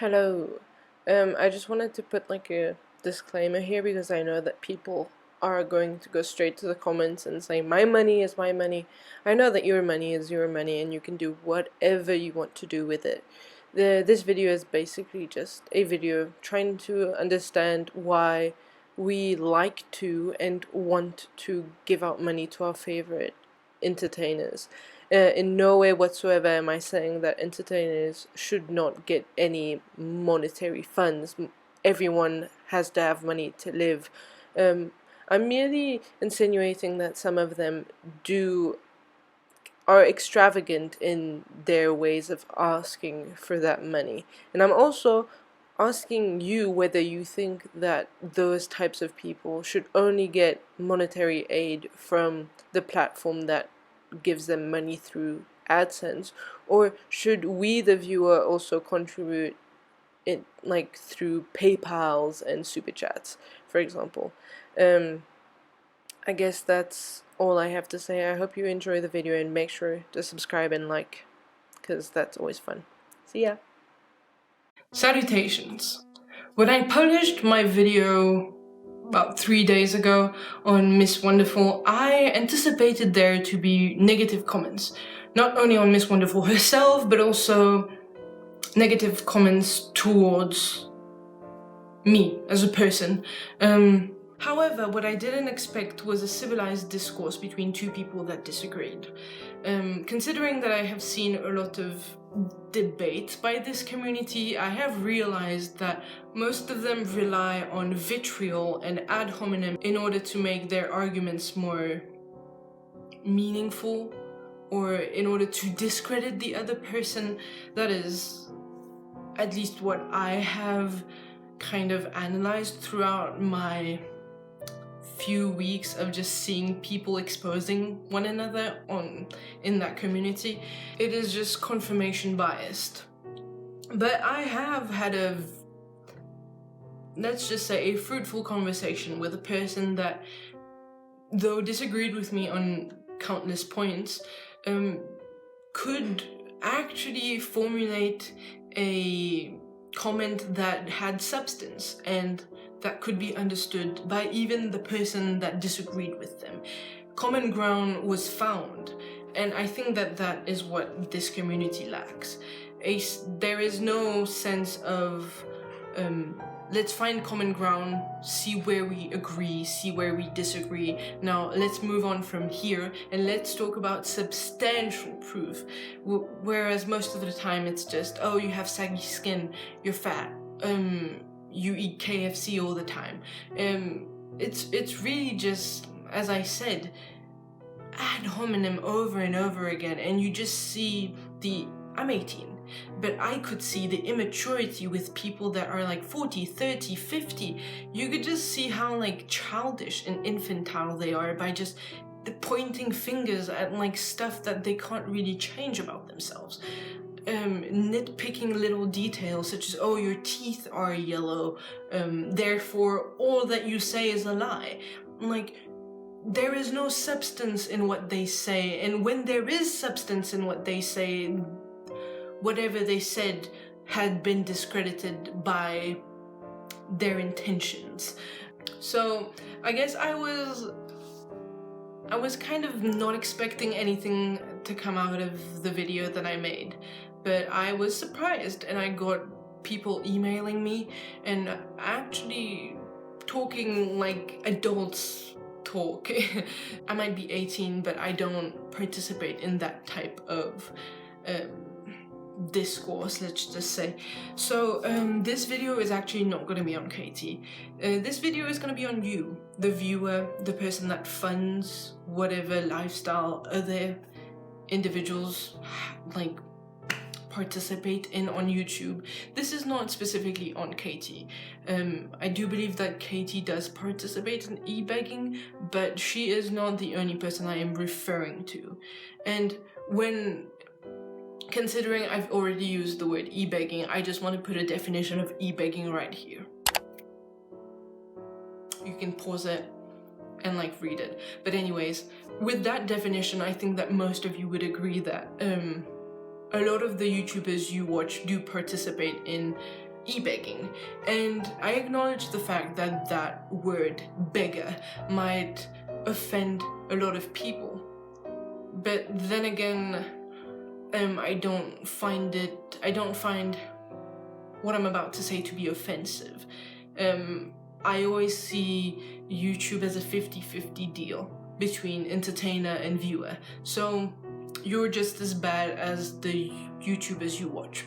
Hello. I just wanted to put like a disclaimer here because I know that people are going to go straight to the comments and say my money is my money. I know that your money is your money and you can do whatever you want to do with it. This video is basically just a video trying to understand why we like to and want to give out money to our favorite entertainers. In no way whatsoever am I saying that entertainers should not get any monetary funds. Everyone has to have money to live. Um, I'm merely insinuating that some of them are extravagant in their ways of asking for that money. And I'm also asking you whether you think that those types of people should only get monetary aid from the platform that gives them money through AdSense, or should we, the viewer, also contribute it like through PayPals and super chats, for example. I guess that's all I have to say. I hope you enjoy the video and make sure to subscribe and like, because that's always fun. See ya! Salutations! When I published my video about 3 days ago on Miss Wonderful, I anticipated there to be negative comments. Not only on Miss Wonderful herself, but also negative comments towards me as a person. However, what I didn't expect was a civilized discourse between two people that disagreed. Considering that I have seen a lot of debate by this community, I have realized that most of them rely on vitriol and ad hominem in order to make their arguments more meaningful, or in order to discredit the other person. That is at least what I have kind of analyzed throughout my few weeks of just seeing people exposing one another in that community. It is just confirmation biased. But I have had let's just say, a fruitful conversation with a person that, though disagreed with me on countless points, could actually formulate a comment that had substance and that could be understood by even the person that disagreed with them. Common ground was found, and I think that that is what this community lacks. There is no sense of let's find common ground, see where we agree, see where we disagree. Now let's move on from here and let's talk about substantial proof. Whereas most of the time it's just, oh, you have saggy skin, you're fat, you eat KFC all the time. It's really just, as I said, ad hominem over and over again, and you just see I'm 18, but I could see the immaturity with people that are like 40, 30, 50. You could just see how like childish and infantile they are by just pointing fingers at like stuff that they can't really change about themselves. Nitpicking little details such as, oh, your teeth are yellow, therefore all that you say is a lie. Like, there is no substance in what they say, and when there is substance in what they say, whatever they said had been discredited by their intentions. So I guess I was kind of not expecting anything to come out of the video that I made, but I was surprised, and I got people emailing me and actually talking like adults talk. I might be 18, but I don't participate in that type of discourse, let's just say. So this video is actually not going to be on Katie. This video is going to be on you, the viewer, the person that funds whatever lifestyle other individuals like participate in on YouTube. This is not specifically on Katie. I do believe that Katie does participate in e-begging, but she is not the only person I am referring to. And when considering I've already used the word e-begging, I just want to put a definition of e-begging right here. You can pause it and like read it. But anyways, with that definition, I think that most of you would agree that a lot of the YouTubers you watch do participate in e-begging, and I acknowledge the fact that that word beggar might offend a lot of people, but then again, I don't find what I'm about to say to be offensive. I always see YouTube as a 50-50 deal between entertainer and viewer, so you're just as bad as the YouTubers you watch.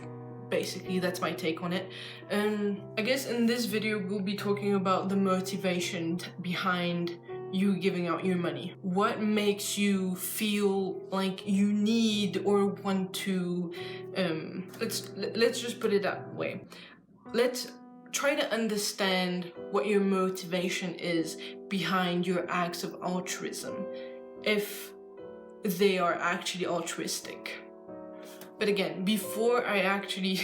Basically, that's my take on it. I guess in this video we'll be talking about the motivation behind you giving out your money. What makes you feel like you need or want to, let's just put it that way. Let's try to understand what your motivation is behind your acts of altruism, if they are actually altruistic. But again, before I actually,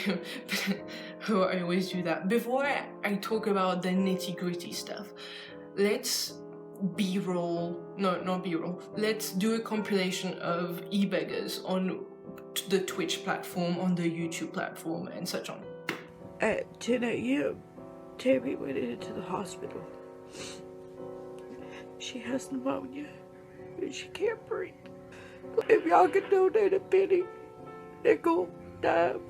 oh, I always do that. Before I talk about the nitty-gritty stuff, let's let's do a compilation of e-beggars on the Twitch platform, on the YouTube platform, and such on. At 10 a.m., Tammy went into the hospital. She has pneumonia and she can't breathe. If y'all could donate a penny, nickel, dime,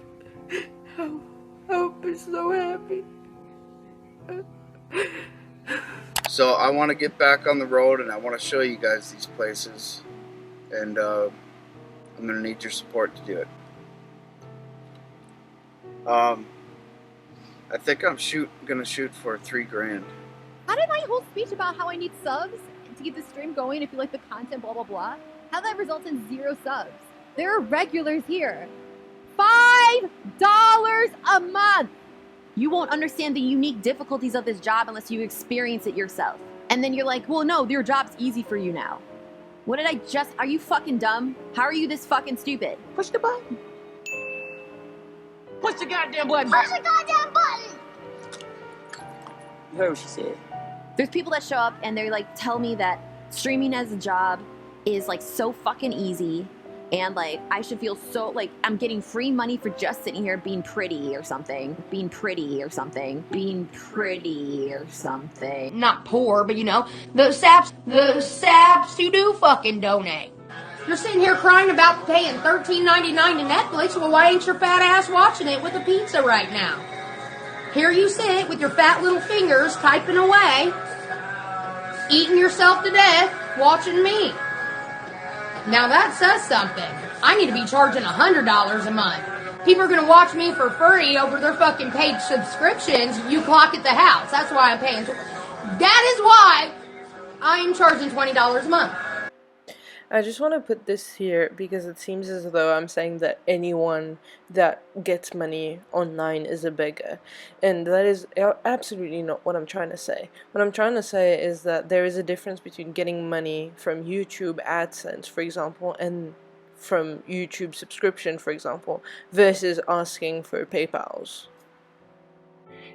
I would be so happy. So I want to get back on the road and I want to show you guys these places, and I'm going to need your support to do it. I think I'm gonna shoot for $3 grand. How did my whole speech about how I need subs to keep the stream going if you like the content, blah, blah, blah, how that results in 0 subs? There are regulars here. $5 a month! You won't understand the unique difficulties of this job unless you experience it yourself. And then you're like, well, no, your job's easy for you now. What did I just... Are you fucking dumb? How are you this fucking stupid? Push the button. Push the goddamn button. Push the goddamn button! You heard what she said. There's people that show up and they're like, tell me that streaming as a job is like so fucking easy. And like, I should feel so like I'm getting free money for just sitting here being pretty or something. Being pretty or something. Being pretty or something. Not poor, but you know, the saps you do fucking donate. You're sitting here crying about paying $13.99 to Netflix. Well, why ain't your fat ass watching it with a pizza right now? Here you sit with your fat little fingers typing away, eating yourself to death, watching me. Now that says something. I need to be charging $100 a month. People are going to watch me for free over their fucking paid subscriptions. You clock at the house. That's why I'm paying. That is why I am charging $20 a month. I just want to put this here because it seems as though I'm saying that anyone that gets money online is a beggar, and that is absolutely not what I'm trying to say. What I'm trying to say is that there is a difference between getting money from YouTube AdSense, for example, and from YouTube subscription, for example, versus asking for PayPals.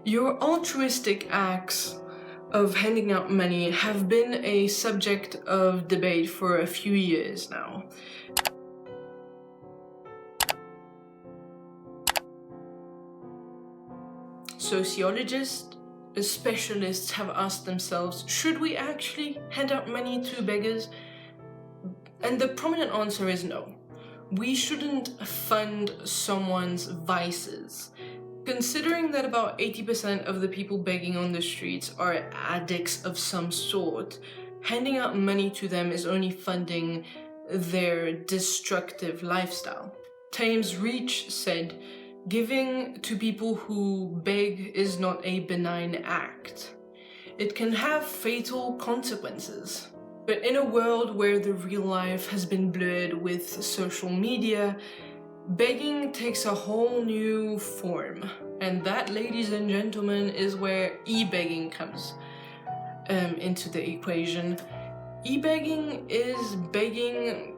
Your altruistic acts of handing out money have been a subject of debate for a few years now. Sociologists, specialists have asked themselves, should we actually hand out money to beggars? And the prominent answer is no. We shouldn't fund someone's vices. Considering that about 80% of the people begging on the streets are addicts of some sort, handing out money to them is only funding their destructive lifestyle. Thames Reach said, giving to people who beg is not a benign act. It can have fatal consequences. But in a world where the real life has been blurred with social media, begging takes a whole new form, and that, ladies and gentlemen, is where e-begging comes into the equation. E-begging is begging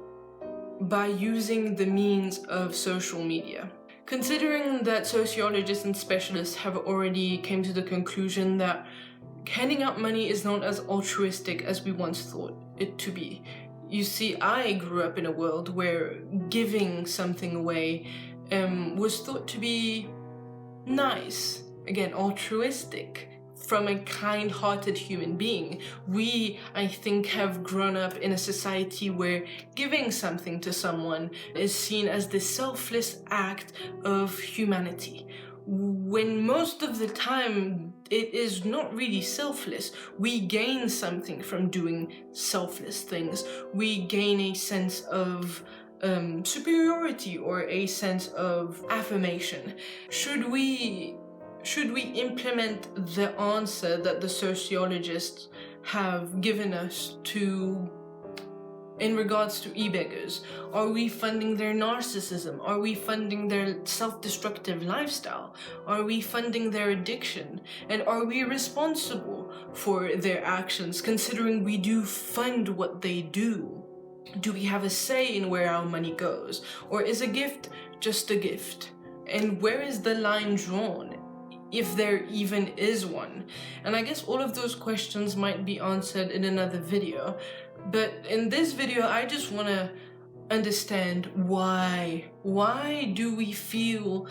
by using the means of social media. Considering that sociologists and specialists have already came to the conclusion that handing out money is not as altruistic as we once thought it to be. You see, I grew up in a world where giving something away was thought to be nice again, altruistic from a kind-hearted human being. We, I think, have grown up in a society where giving something to someone is seen as the selfless act of humanity, when most of the time it is not really selfless. We gain something from doing selfless things. We gain a sense of superiority or a sense of affirmation. Should we implement the answer that the sociologists have given us to in regards to e-beggars? Are we funding their narcissism? Are we funding their self-destructive lifestyle? Are we funding their addiction? And are we responsible for their actions, considering we do fund what they do? Do we have a say in where our money goes? Or is a gift just a gift? And where is the line drawn, if there even is one? And I guess all of those questions might be answered in another video. But in this video, I just want to understand why. Why do we feel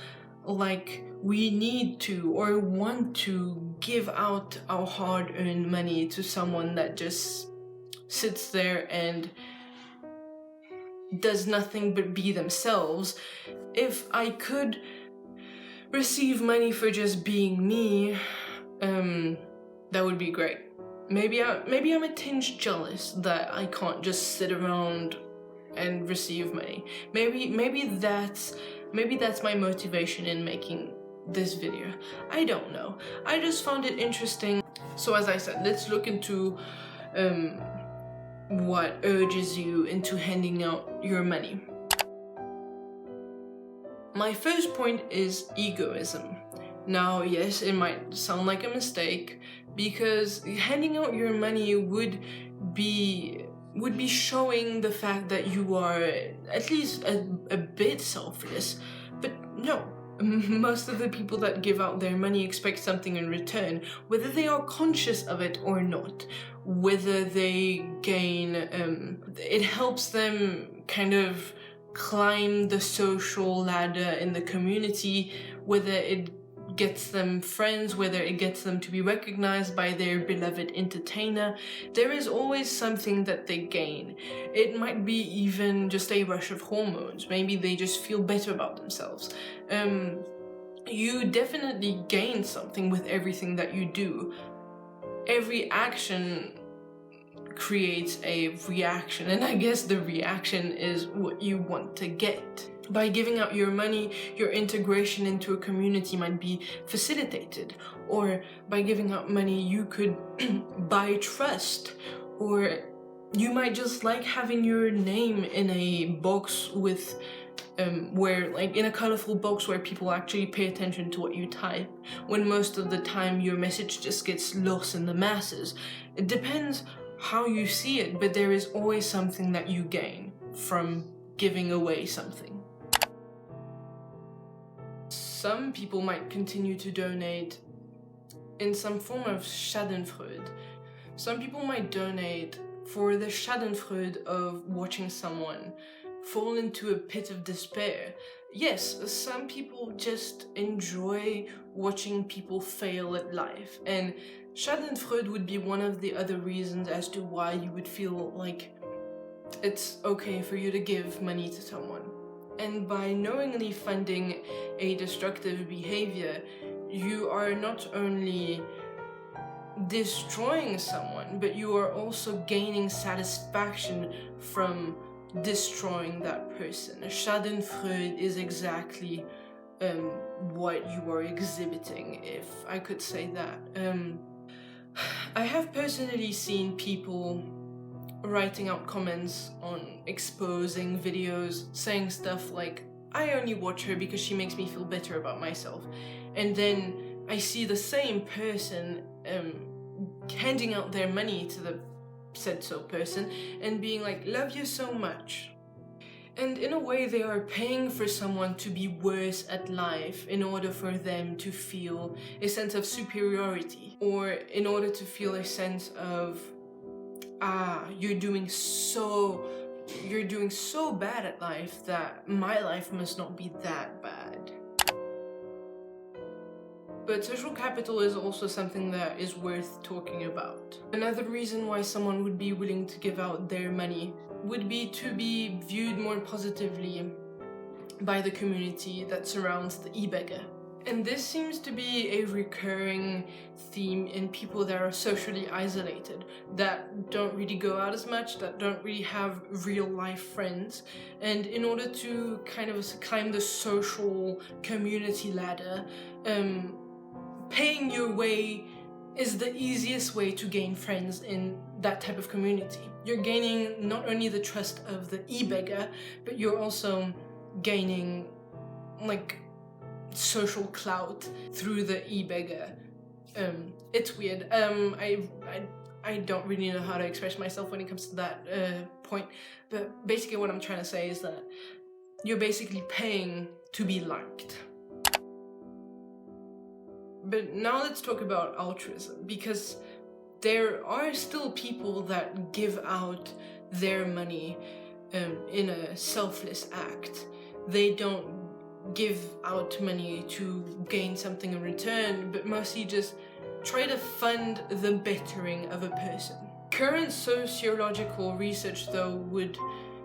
like we need to or want to give out our hard-earned money to someone that just sits there and does nothing but be themselves? If I could receive money for just being me, that would be great. Maybe I'm a tinge jealous that I can't just sit around and receive money. Maybe that's my motivation in making this video. I don't know. I just found it interesting. So as I said, let's look into what urges you into handing out your money. My first point is egoism. Now, yes, it might sound like a mistake, because handing out your money would be showing the fact that you are at least a bit selfless. But no, most of the people that give out their money expect something in return, whether they are conscious of it or not. Whether they gain, it helps them kind of climb the social ladder in the community, whether it gets them friends, whether it gets them to be recognized by their beloved entertainer. There is always something that they gain. It might be even just a rush of hormones. Maybe they just feel better about themselves. You definitely gain something with everything that you do. Every action creates a reaction, and I guess the reaction is what you want to get. By giving out your money, your integration into a community might be facilitated, or by giving out money you could buy trust, or you might just like having your name in a box with where, like, in a colorful box where people actually pay attention to what you type, when most of the time your message just gets lost in the masses. It depends how you see it, but there is always something that you gain from giving away something. Some people might continue to donate in some form of schadenfreude. Some people might donate for the schadenfreude of watching someone fall into a pit of despair. Yes, some people just enjoy watching people fail at life, and schadenfreude would be one of the other reasons as to why you would feel like it's okay for you to give money to someone. And by knowingly funding a destructive behavior, you are not only destroying someone, but you are also gaining satisfaction from destroying that person. Schadenfreude is exactly what you are exhibiting, if I could say that. I have personally seen people writing out comments on exposing videos, saying stuff like, I only watch her because she makes me feel better about myself. And then I see the same person handing out their money to the said so person and being like, love you so much. And in a way, they are paying for someone to be worse at life in order for them to feel a sense of superiority, or in order to feel a sense of, you're doing so bad at life that my life must not be that bad. But social capital is also something that is worth talking about. Another reason why someone would be willing to give out their money would be to be viewed more positively by the community that surrounds the e-beggar. And this seems to be a recurring theme in people that are socially isolated, that don't really go out as much, that don't really have real life friends. And in order to kind of climb the social community ladder, paying your way is the easiest way to gain friends in that type of community. You're gaining not only the trust of the e-beggar, but you're also gaining like social clout through the e-beggar. It's weird. I don't really know how to express myself when it comes to that point, but basically what I'm trying to say is that you're basically paying to be liked. But now let's talk about altruism, because there are still people that give out their money in a selfless act. They don't give out money to gain something in return, but mostly just try to fund the bettering of a person. Current sociological research, though,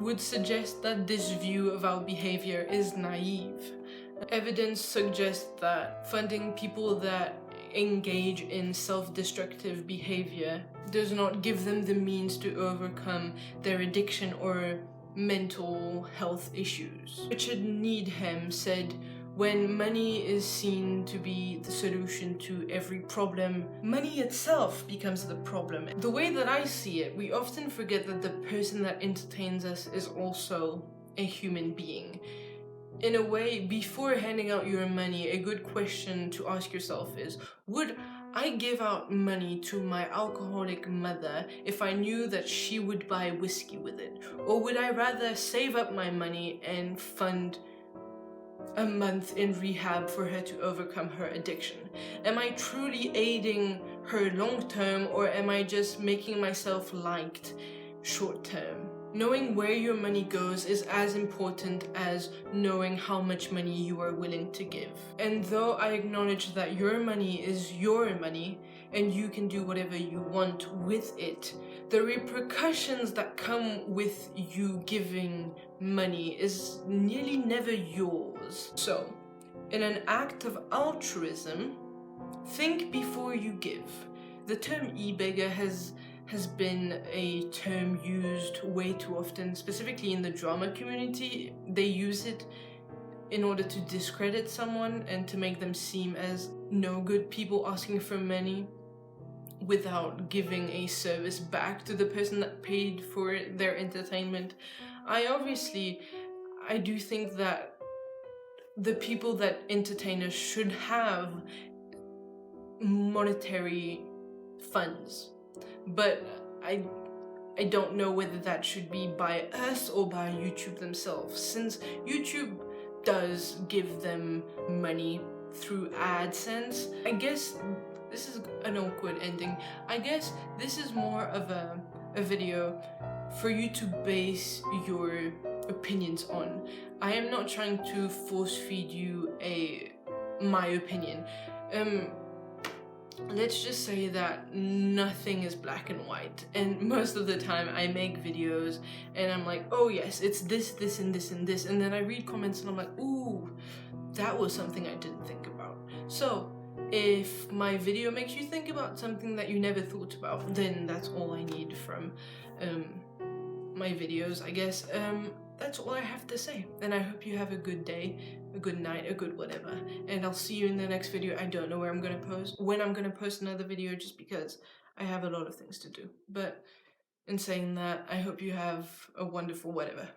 would suggest that this view of our behavior is naive. Evidence suggests that funding people that engage in self-destructive behavior does not give them the means to overcome their addiction or mental health issues. Richard Needham said, "When money is seen to be the solution to every problem, money itself becomes the problem." The way that I see it, we often forget that the person that entertains us is also a human being. In a way, before handing out your money, a good question to ask yourself is, would I give out money to my alcoholic mother if I knew that she would buy whiskey with it? Or would I rather save up my money and fund a month in rehab for her to overcome her addiction? Am I truly aiding her long term, or am I just making myself liked short term? Knowing where your money goes is as important as knowing how much money you are willing to give. And though I acknowledge that your money is your money and you can do whatever you want with it, the repercussions that come with you giving money is nearly never yours. So, in an act of altruism, think before you give. The term e-beggar has been a term used way too often, specifically in the drama community. They use it in order to discredit someone and to make them seem as no good people asking for money without giving a service back to the person that paid for their entertainment. I do think that the people that entertain us should have monetary funds. But I don't know whether that should be by us or by YouTube themselves, since YouTube does give them money through AdSense. I guess this is an awkward ending. I guess this is more of a video for you to base your opinions on. I am not trying to force feed you my opinion. Let's just say that nothing is black and white, and most of the time I make videos and I'm like, oh yes, it's this, this, and this, and this, and then I read comments and I'm like, ooh, that was something I didn't think about. So if my video makes you think about something that you never thought about, then that's all I need from my videos, I guess. That's all I have to say, and I hope you have a good day, a good night, a good whatever, and I'll see you in the next video. I don't know when I'm gonna post another video, just because I have a lot of things to do. But in saying that, I hope you have a wonderful whatever.